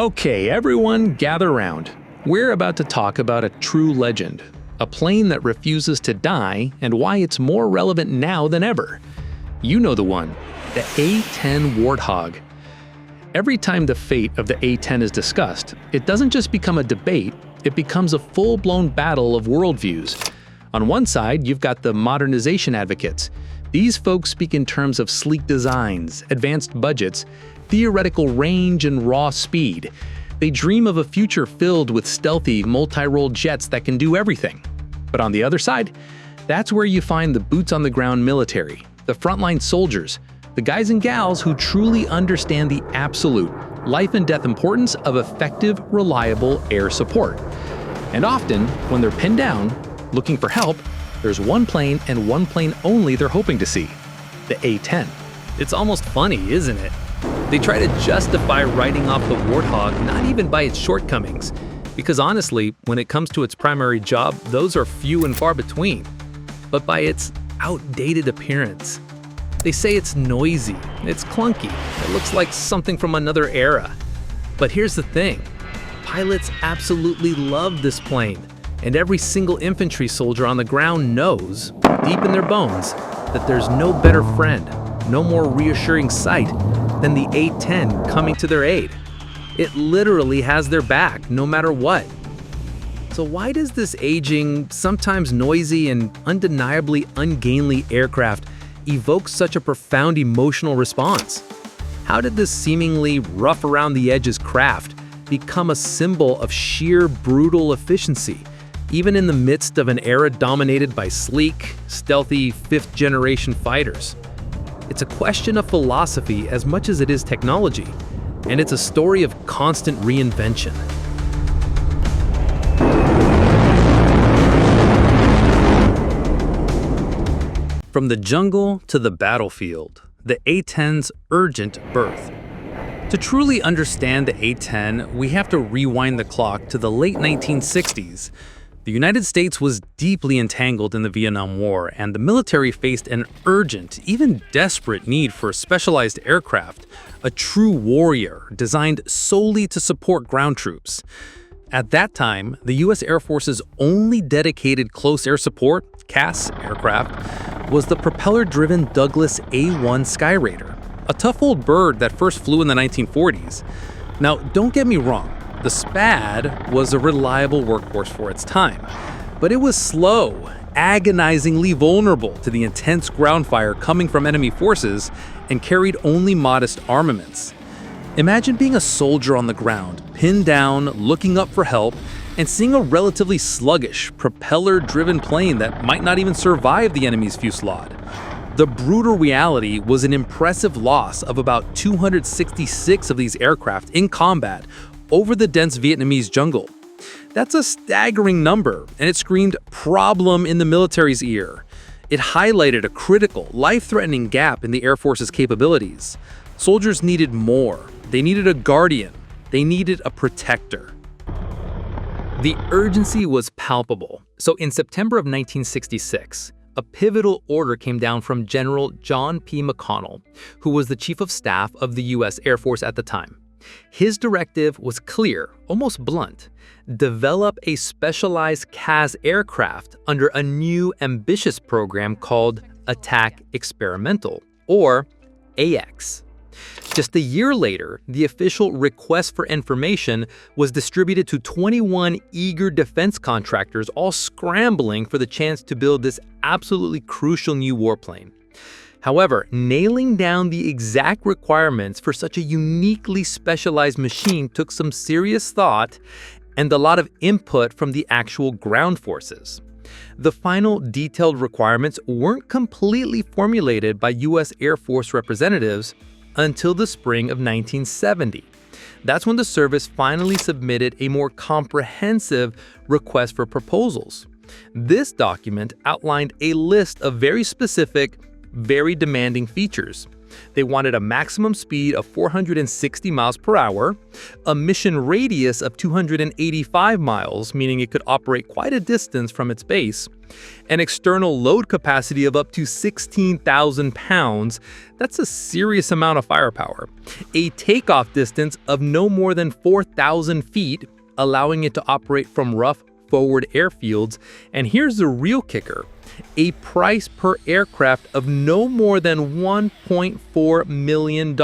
Okay, everyone gather round. We're about to talk about a true legend, a plane that refuses to die and why it's more relevant now than ever. You know the one, the A-10 Warthog. Every time the fate of the A-10 is discussed, it doesn't just become a debate, it becomes a full-blown battle of worldviews. On one side, you've got the modernization advocates. These folks speak in terms of sleek designs, advanced budgets, theoretical range, and raw speed. They dream of a future filled with stealthy, multi-role jets that can do everything. But on the other side, that's where you find the boots-on-the-ground military, the frontline soldiers, the guys and gals who truly understand the absolute, life-and-death importance of effective, reliable air support. And often, when they're pinned down, looking for help, there's one plane and one plane only they're hoping to see, the A-10. It's almost funny, isn't it? They try to justify writing off the Warthog not even by its shortcomings, because honestly, when it comes to its primary job, those are few and far between, but by its outdated appearance. They say it's noisy, it's clunky, it looks like something from another era. But here's the thing, pilots absolutely love this plane, and every single infantry soldier on the ground knows, deep in their bones, that there's no better friend, no more reassuring sight than the A-10 coming to their aid. It literally has their back, no matter what. So why does this aging, sometimes noisy and undeniably ungainly aircraft evoke such a profound emotional response? How did this seemingly rough-around-the-edges craft become a symbol of sheer brutal efficiency, even in the midst of an era dominated by sleek, stealthy, fifth-generation fighters? It's a question of philosophy as much as it is technology, and it's a story of constant reinvention. From the jungle to the battlefield, the A-10's urgent birth. To truly understand the A-10, we have to rewind the clock to the late 1960s. The United States was deeply entangled in the Vietnam War, and the military faced an urgent, even desperate need for a specialized aircraft, a true warrior designed solely to support ground troops. At that time, the U.S. Air Force's only dedicated close air support, CAS, aircraft was the propeller-driven Douglas A-1 Skyraider, a tough old bird that first flew in the 1940s. Now, don't get me wrong. The SPAD was a reliable workhorse for its time, but it was slow, agonizingly vulnerable to the intense ground fire coming from enemy forces, and carried only modest armaments. Imagine being a soldier on the ground, pinned down, looking up for help, and seeing a relatively sluggish, propeller-driven plane that might not even survive the enemy's fusillade. The brutal reality was an impressive loss of about 266 of these aircraft in combat over the dense Vietnamese jungle. That's a staggering number, and it screamed problem in the military's ear. It highlighted a critical, life-threatening gap in the Air Force's capabilities. Soldiers needed more. They needed a guardian. They needed a protector. The urgency was palpable. So in September of 1966, a pivotal order came down from General John P. McConnell, who was the Chief of Staff of the U.S. Air Force at the time. His directive was clear, almost blunt: develop a specialized CAS aircraft under a new ambitious program called Attack Experimental, or AX. Just a year later, the official request for information was distributed to 21 eager defense contractors, all scrambling for the chance to build this absolutely crucial new warplane. However, nailing down the exact requirements for such a uniquely specialized machine took some serious thought and a lot of input from the actual ground forces. The final detailed requirements weren't completely formulated by U.S. Air Force representatives until the spring of 1970. That's when the service finally submitted a more comprehensive request for proposals. This document outlined a list of very specific, very demanding features, They wanted a maximum speed of 460 miles per hour, a mission radius of 285 miles, meaning it could operate quite a distance from its base, an external load capacity of up to 16,000 pounds. That's a serious amount of firepower. A takeoff distance of no more than 4,000 feet, allowing it to operate from rough forward airfields. And here's the real kicker: a price per aircraft of no more than $1.4 million.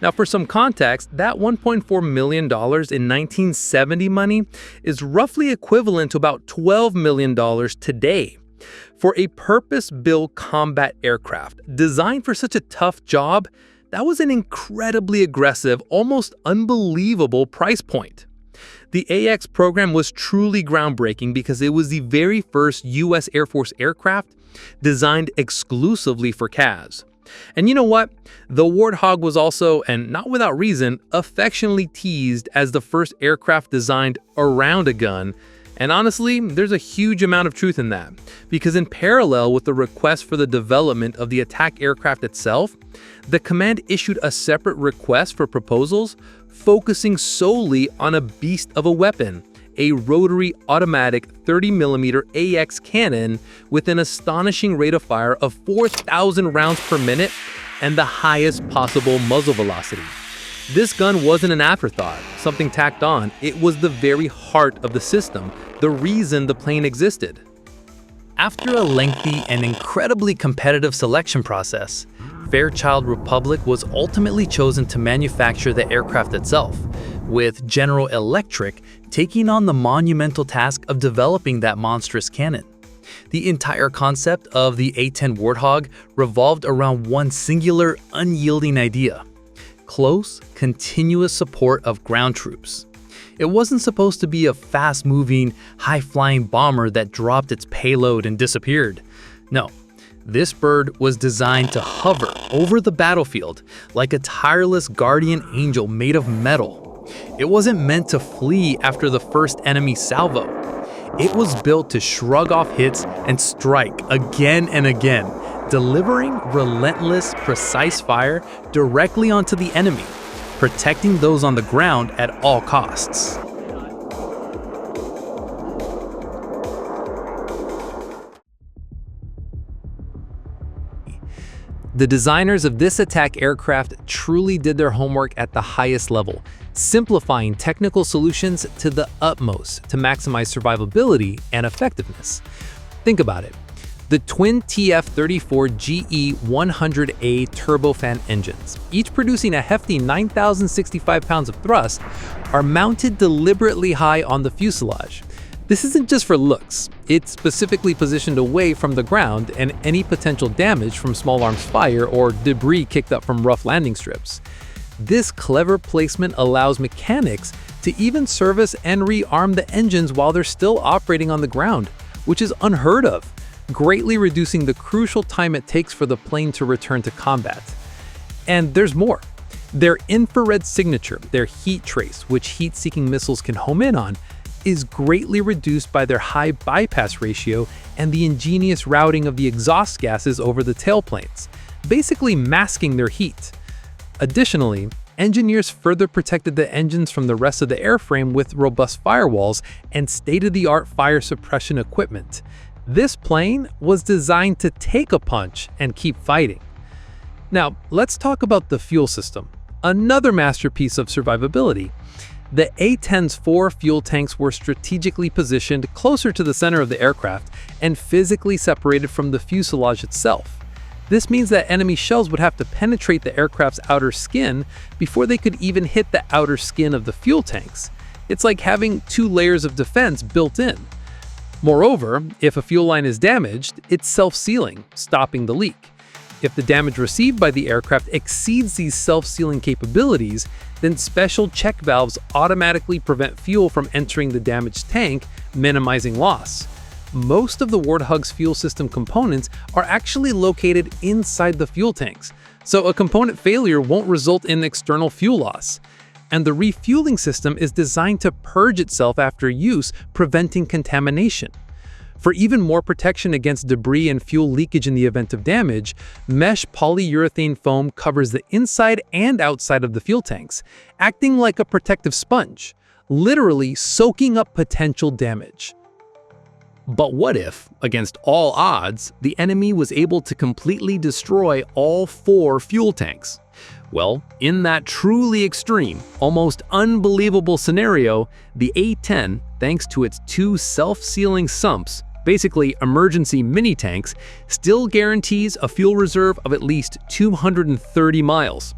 Now, for some context, that $1.4 million in 1970 money is roughly equivalent to about $12 million today. For a purpose-built combat aircraft designed for such a tough job, that was an incredibly aggressive, almost unbelievable price point. The AX program was truly groundbreaking because it was the very first U.S. Air Force aircraft designed exclusively for CAS. And you know what? The Warthog was also, and not without reason, affectionately teased as the first aircraft designed around a gun. And honestly, there's a huge amount of truth in that, because in parallel with the request for the development of the attack aircraft itself, the command issued a separate request for proposals focusing solely on a beast of a weapon, a rotary automatic 30mm AX cannon with an astonishing rate of fire of 4,000 rounds per minute and the highest possible muzzle velocity. This gun wasn't an afterthought, something tacked on. It was the very heart of the system, the reason the plane existed. After a lengthy and incredibly competitive selection process, Fairchild Republic was ultimately chosen to manufacture the aircraft itself, with General Electric taking on the monumental task of developing that monstrous cannon. The entire concept of the A-10 Warthog revolved around one singular, unyielding idea: close, continuous support of ground troops. It wasn't supposed to be a fast-moving, high-flying bomber that dropped its payload and disappeared. No, this bird was designed to hover over the battlefield like a tireless guardian angel made of metal. It wasn't meant to flee after the first enemy salvo. It was built to shrug off hits and strike again and again, delivering relentless, precise fire directly onto the enemy, protecting those on the ground at all costs. The designers of this attack aircraft truly did their homework at the highest level, simplifying technical solutions to the utmost to maximize survivability and effectiveness. Think about it. The twin TF-34 GE-100A turbofan engines, each producing a hefty 9,065 pounds of thrust, are mounted deliberately high on the fuselage. This isn't just for looks. It's specifically positioned away from the ground and any potential damage from small arms fire or debris kicked up from rough landing strips. This clever placement allows mechanics to even service and rearm the engines while they're still operating on the ground, which is unheard of, greatly reducing the crucial time it takes for the plane to return to combat. And there's more. Their infrared signature, their heat trace, which heat-seeking missiles can home in on, is greatly reduced by their high bypass ratio and the ingenious routing of the exhaust gases over the tailplanes, basically masking their heat. Additionally, engineers further protected the engines from the rest of the airframe with robust firewalls and state-of-the-art fire suppression equipment. This plane was designed to take a punch and keep fighting. Now, let's talk about the fuel system, another masterpiece of survivability. The A-10's 4 fuel tanks were strategically positioned closer to the center of the aircraft and physically separated from the fuselage itself. This means that enemy shells would have to penetrate the aircraft's outer skin before they could even hit the outer skin of the fuel tanks. It's like having 2 layers of defense built in. Moreover, if a fuel line is damaged, it's self-sealing, stopping the leak. If the damage received by the aircraft exceeds these self-sealing capabilities, then special check valves automatically prevent fuel from entering the damaged tank, minimizing loss. Most of the Warthog's fuel system components are actually located inside the fuel tanks, so a component failure won't result in external fuel loss. And the refueling system is designed to purge itself after use, preventing contamination. For even more protection against debris and fuel leakage in the event of damage, mesh polyurethane foam covers the inside and outside of the fuel tanks, acting like a protective sponge, literally soaking up potential damage. But what if, against all odds, the enemy was able to completely destroy all 4 fuel tanks? Well, in that truly extreme, almost unbelievable scenario, the A-10, thanks to its 2 self-sealing sumps, basically emergency mini-tanks, still guarantees a fuel reserve of at least 230 miles.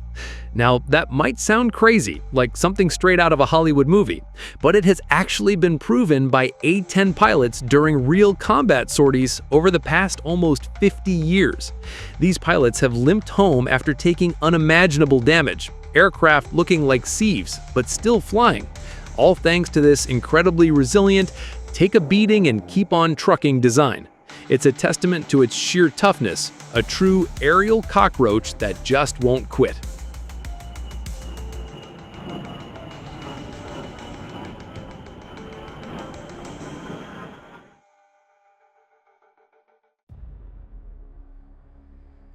Now, that might sound crazy, like something straight out of a Hollywood movie, but it has actually been proven by A-10 pilots during real combat sorties over the past almost 50 years. These pilots have limped home after taking unimaginable damage, aircraft looking like sieves, but still flying, all thanks to this incredibly resilient, take a beating and keep on trucking design. It's a testament to its sheer toughness, a true aerial cockroach that just won't quit.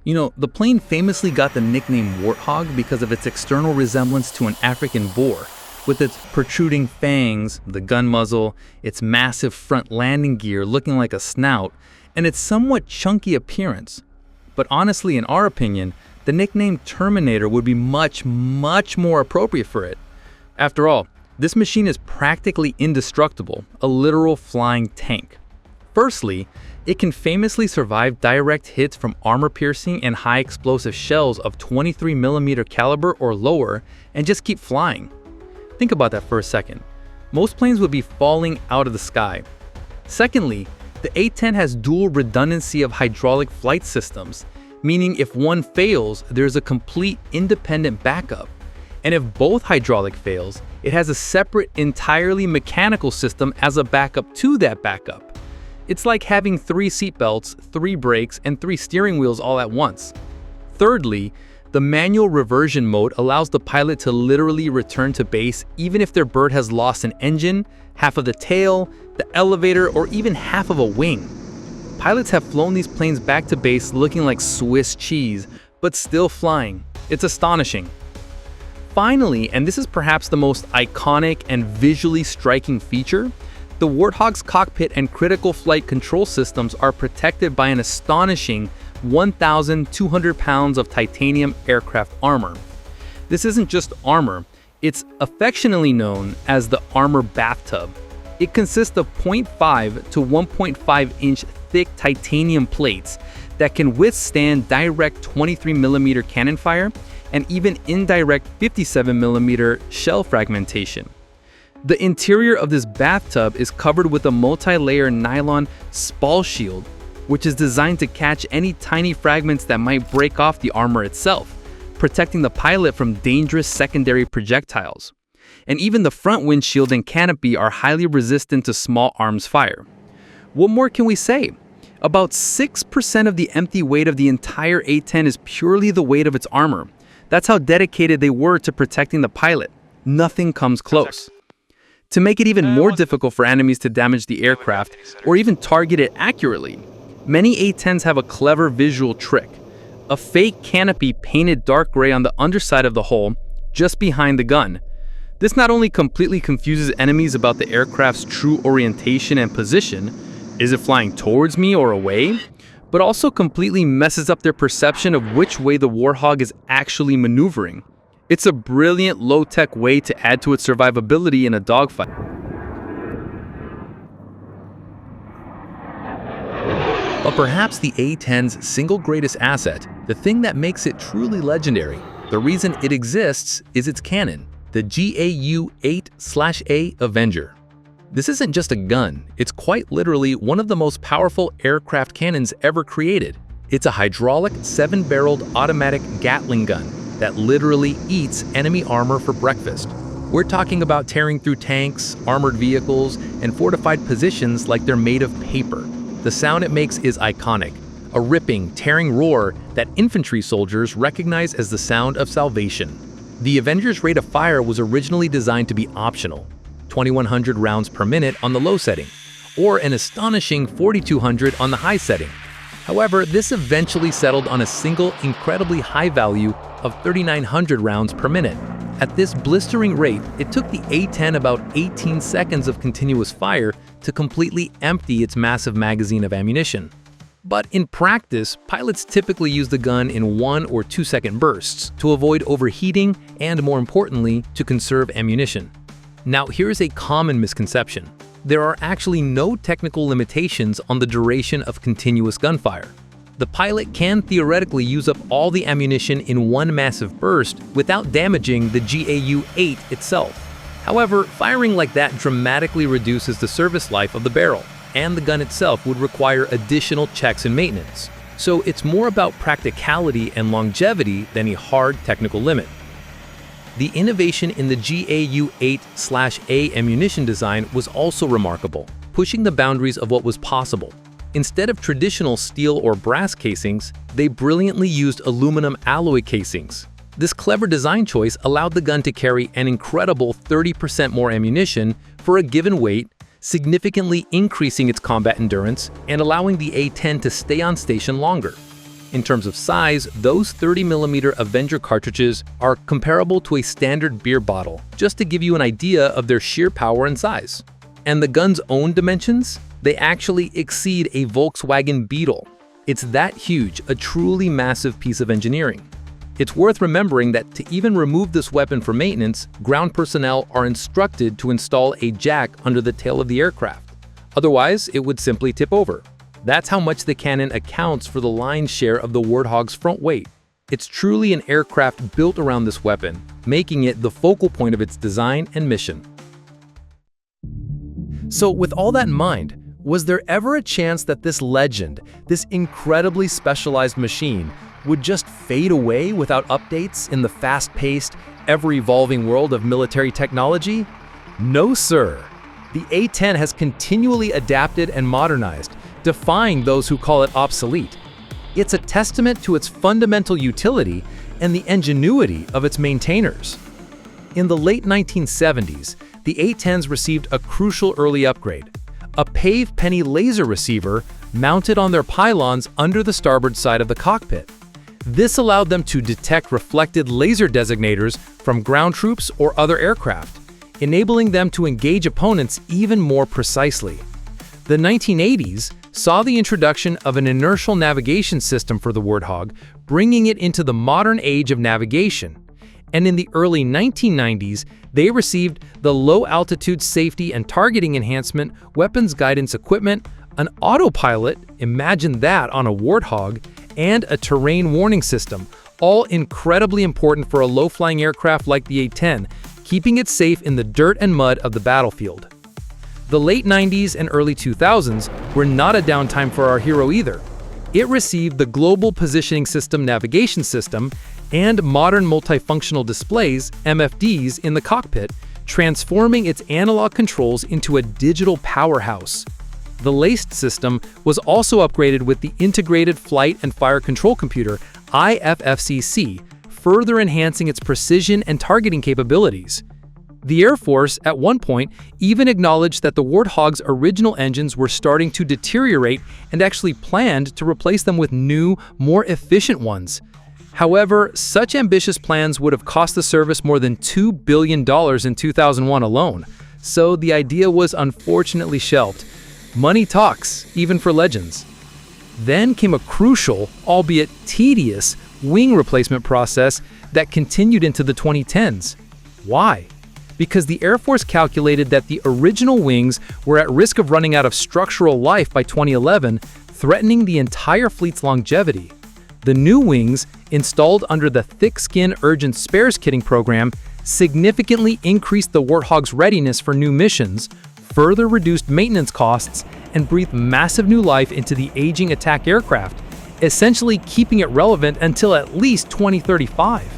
You know, the plane famously got the nickname Warthog because of its external resemblance to an African boar, with its protruding fangs, the gun muzzle, its massive front landing gear looking like a snout, and its somewhat chunky appearance. But honestly, in our opinion, the nickname Terminator would be much more appropriate for it. After all, this machine is practically indestructible, a literal flying tank. Firstly, it can famously survive direct hits from armor-piercing and high-explosive shells of 23mm caliber or lower and just keep flying. Think about that for a second. Most planes would be falling out of the sky. Secondly, the A-10 has dual redundancy of hydraulic flight systems, meaning if one fails, there's a complete independent backup. And if both hydraulic fails, it has a separate, entirely mechanical system as a backup to that backup. It's like having 3 seatbelts, 3 brakes, and 3 steering wheels all at once. Thirdly, the manual reversion mode allows the pilot to literally return to base even if their bird has lost an engine, half of the tail, the elevator, or even half of a wing. Pilots have flown these planes back to base looking like Swiss cheese, but still flying. It's astonishing. Finally, and this is perhaps the most iconic and visually striking feature, the Warthog's cockpit and critical flight control systems are protected by an astonishing 1,200 pounds of titanium aircraft armor. This isn't just armor, it's affectionately known as the armor bathtub. It consists of 0.5 to 1.5 inch thick titanium plates that can withstand direct 23mm cannon fire and even indirect 57mm shell fragmentation. The interior of this bathtub is covered with a multi-layer nylon spall shield, which is designed to catch any tiny fragments that might break off the armor itself, protecting the pilot from dangerous secondary projectiles. And even the front windshield and canopy are highly resistant to small arms fire. What more can we say? About 6% of the empty weight of the entire A-10 is purely the weight of its armor. That's how dedicated they were to protecting the pilot. Nothing comes close. To make it even more difficult for enemies to damage the aircraft or even target it accurately, many A-10s have a clever visual trick: a fake canopy painted dark gray on the underside of the hull, just behind the gun. This not only completely confuses enemies about the aircraft's true orientation and position, is it flying towards me or away, but also completely messes up their perception of which way the Warthog is actually maneuvering. It's a brilliant low-tech way to add to its survivability in a dogfight. But perhaps the A-10's single greatest asset, the thing that makes it truly legendary, the reason it exists, is its cannon, the GAU-8/A Avenger. This isn't just a gun, it's quite literally one of the most powerful aircraft cannons ever created. It's a hydraulic 7-barreled automatic Gatling gun that literally eats enemy armor for breakfast. We're talking about tearing through tanks, armored vehicles, and fortified positions like they're made of paper. The sound it makes is iconic, a ripping, tearing roar that infantry soldiers recognize as the sound of salvation. The Avenger's rate of fire was originally designed to be optional, 2,100 rounds per minute on the low setting, or an astonishing 4,200 on the high setting. However, this eventually settled on a single incredibly high value of 3,900 rounds per minute. At this blistering rate, it took the A-10 about 18 seconds of continuous fire to completely empty its massive magazine of ammunition. But in practice, pilots typically use the gun in 1 or 2 second bursts to avoid overheating and, more importantly, to conserve ammunition. Now, here's a common misconception. There are actually no technical limitations on the duration of continuous gunfire. The pilot can theoretically use up all the ammunition in one massive burst without damaging the GAU-8 itself. However, firing like that dramatically reduces the service life of the barrel, and the gun itself would require additional checks and maintenance. So it's more about practicality and longevity than a hard technical limit. The innovation in the GAU-8/A ammunition design was also remarkable, pushing the boundaries of what was possible. Instead of traditional steel or brass casings, they brilliantly used aluminum alloy casings. This clever design choice allowed the gun to carry an incredible 30% more ammunition for a given weight, significantly increasing its combat endurance and allowing the A-10 to stay on station longer. In terms of size, those 30mm Avenger cartridges are comparable to a standard beer bottle, just to give you an idea of their sheer power and size. And the gun's own dimensions? They actually exceed a Volkswagen Beetle. It's that huge, a truly massive piece of engineering. It's worth remembering that to even remove this weapon for maintenance, ground personnel are instructed to install a jack under the tail of the aircraft. Otherwise, it would simply tip over. That's how much the cannon accounts for the lion's share of the Warthog's front weight. It's truly an aircraft built around this weapon, making it the focal point of its design and mission. So with all that in mind, was there ever a chance that this legend, this incredibly specialized machine, would just fade away without updates in the fast-paced, ever-evolving world of military technology? No, sir. The A-10 has continually adapted and modernized, defying those who call it obsolete. It's a testament to its fundamental utility and the ingenuity of its maintainers. In the late 1970s, the A-10s received a crucial early upgrade: a pave penny laser receiver mounted on their pylons under the starboard side of the cockpit. This allowed them to detect reflected laser designators from ground troops or other aircraft, enabling them to engage opponents even more precisely. The 1980s saw the introduction of an inertial navigation system for the Warthog, bringing it into the modern age of navigation. And in the early 1990s, they received the low-altitude safety and targeting enhancement, weapons guidance equipment, an autopilot, imagine that on a Warthog, and a terrain warning system, all incredibly important for a low-flying aircraft like the A-10, keeping it safe in the dirt and mud of the battlefield. The late 90s and early 2000s were not a downtime for our hero either. It received the Global Positioning System Navigation System and modern multifunctional displays, MFDs, in the cockpit, transforming its analog controls into a digital powerhouse. The LACED system was also upgraded with the Integrated Flight and Fire Control Computer, IFFCC, further enhancing its precision and targeting capabilities. The Air Force, at one point, even acknowledged that the Warthog's original engines were starting to deteriorate and actually planned to replace them with new, more efficient ones. However, such ambitious plans would have cost the service more than $2 billion in 2001 alone, so the idea was unfortunately shelved. Money talks, even for legends. Then came a crucial, albeit tedious, wing replacement process that continued into the 2010s. Why? Because the Air Force calculated that the original wings were at risk of running out of structural life by 2011, threatening the entire fleet's longevity. The new wings, installed under the Thick-Skin Urgent Spares Kitting program, significantly increased the Warthog's readiness for new missions, further reduced maintenance costs, and breathed massive new life into the aging attack aircraft, essentially keeping it relevant until at least 2035.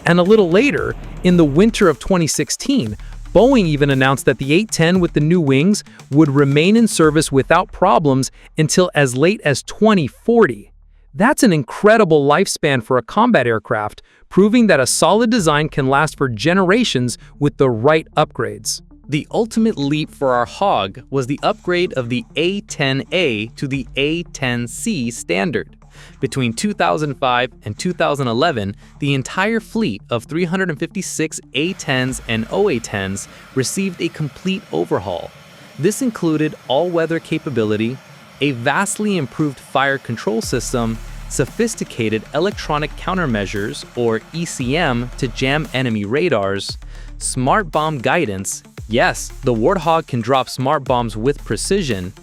And a little later, in the winter of 2016, Boeing even announced that the A-10 with the new wings would remain in service without problems until as late as 2040. That's an incredible lifespan for a combat aircraft, proving that a solid design can last for generations with the right upgrades. The ultimate leap for our Hog was the upgrade of the A-10A to the A-10C standard. Between 2005 and 2011, the entire fleet of 356 A-10s and OA-10s received a complete overhaul. This included all-weather capability, a vastly improved fire control system, sophisticated electronic countermeasures or ECM to jam enemy radars, smart bomb guidance, yes, the Warthog can drop smart bombs with precision,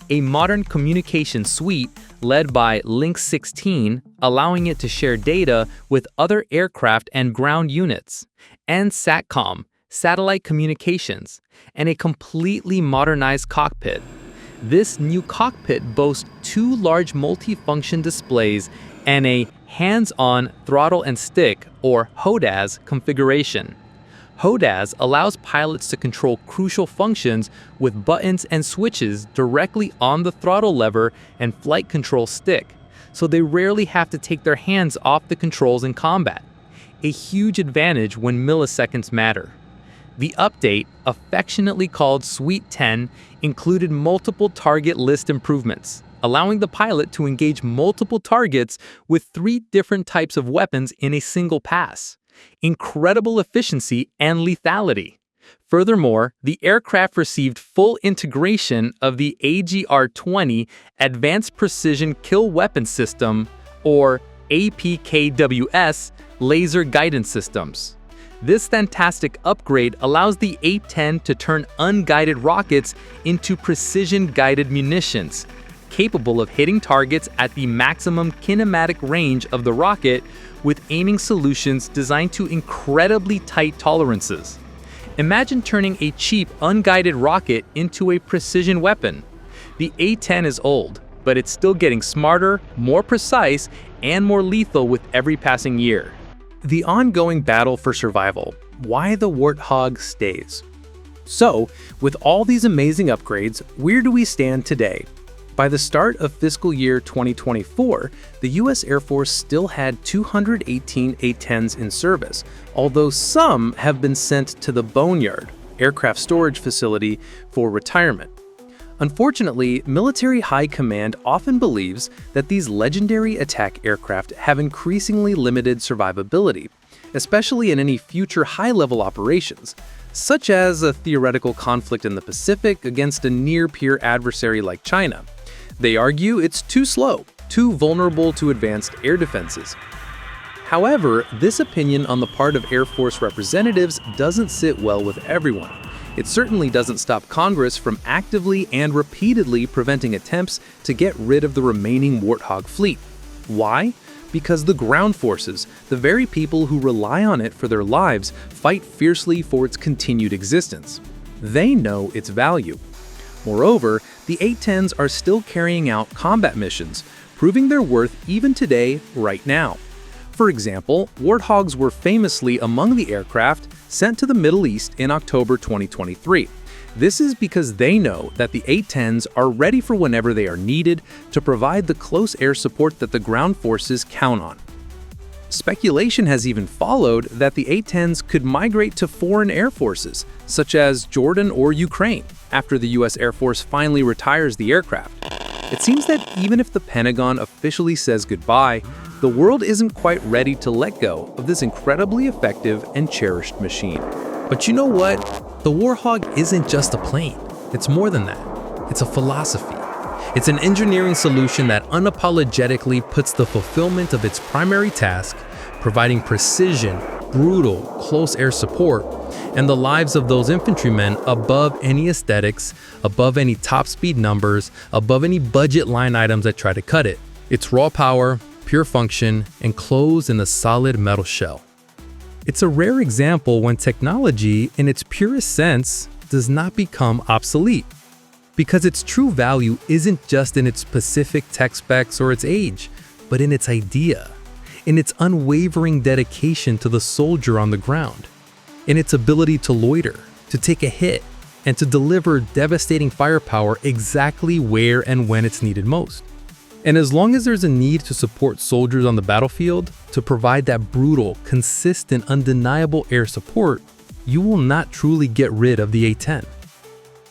a modern communication suite led by Link 16, allowing it to share data with other aircraft and ground units, and SATCOM, satellite communications, and a completely modernized cockpit. This new cockpit boasts 2 large multi-function displays and a hands-on throttle and stick, or HOTAS, configuration. HOTAS allows pilots to control crucial functions with buttons and switches directly on the throttle lever and flight control stick, so they rarely have to take their hands off the controls in combat, a huge advantage when milliseconds matter. The update, affectionately called Suite 10, included multiple target list improvements, allowing the pilot to engage multiple targets with 3 different types of weapons in a single pass. Incredible efficiency and lethality. Furthermore, the aircraft received full integration of the AGR-20 Advanced Precision Kill Weapon System, or APKWS, laser guidance systems. This fantastic upgrade allows the A-10 to turn unguided rockets into precision-guided munitions, capable of hitting targets at the maximum kinematic range of the rocket with aiming solutions designed to incredibly tight tolerances. Imagine turning a cheap, unguided rocket into a precision weapon. The A-10 is old, but it's still getting smarter, more precise, and more lethal with every passing year. The ongoing battle for survival, why the Warthog stays. So, with all these amazing upgrades, where do we stand today? By the start of fiscal year 2024, the U.S. Air Force still had 218 A-10s in service, although some have been sent to the Boneyard, aircraft storage facility, for retirement. Unfortunately, military high command often believes that these legendary attack aircraft have increasingly limited survivability, especially in any future high-level operations, such as a theoretical conflict in the Pacific against a near-peer adversary like China. They argue it's too slow, too vulnerable to advanced air defenses. However, this opinion on the part of Air Force representatives doesn't sit well with everyone. It certainly doesn't stop Congress from actively and repeatedly preventing attempts to get rid of the remaining Warthog fleet. Why? Because the ground forces, the very people who rely on it for their lives, fight fiercely for its continued existence. They know its value. Moreover, the A-10s are still carrying out combat missions, proving their worth even today, right now. For example, Warthogs were famously among the aircraft sent to the Middle East in October 2023. This is because they know that the A-10s are ready for whenever they are needed to provide the close air support that the ground forces count on. Speculation has even followed that the A-10s could migrate to foreign air forces, such as Jordan or Ukraine, after the U.S. Air Force finally retires the aircraft. It seems that even if the Pentagon officially says goodbye, the world isn't quite ready to let go of this incredibly effective and cherished machine. But you know what? The Warthog isn't just a plane. It's more than that. It's a philosophy. It's an engineering solution that unapologetically puts the fulfillment of its primary task, providing precision, brutal, close air support, and the lives of those infantrymen above any aesthetics, above any top speed numbers, above any budget line items that try to cut it. It's raw power, pure function, and closed in a solid metal shell. It's a rare example when technology, in its purest sense, does not become obsolete. Because its true value isn't just in its specific tech specs or its age, but in its idea, in its unwavering dedication to the soldier on the ground, in its ability to loiter, to take a hit, and to deliver devastating firepower exactly where and when it's needed most. And as long as there's a need to support soldiers on the battlefield, to provide that brutal, consistent, undeniable air support, you will not truly get rid of the A-10.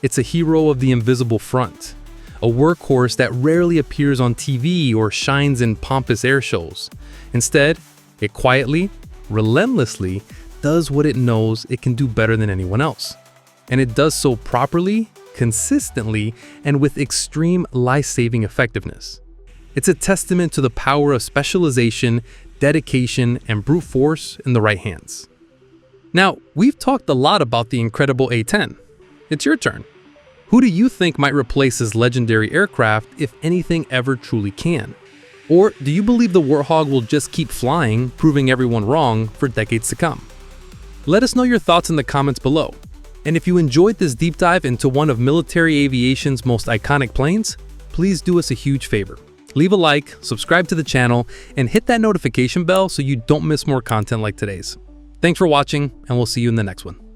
It's a hero of the invisible front, a workhorse that rarely appears on TV or shines in pompous air shows. Instead, it quietly, relentlessly does what it knows it can do better than anyone else. And it does so properly, consistently, and with extreme life-saving effectiveness. It's a testament to the power of specialization, dedication, and brute force in the right hands. Now, we've talked a lot about the incredible A-10. It's your turn. Who do you think might replace this legendary aircraft if anything ever truly can? Or do you believe the Warthog will just keep flying, proving everyone wrong for decades to come? Let us know your thoughts in the comments below. And if you enjoyed this deep dive into one of military aviation's most iconic planes, please do us a huge favor. Leave a like, subscribe to the channel, and hit that notification bell so you don't miss more content like today's. Thanks for watching, and we'll see you in the next one.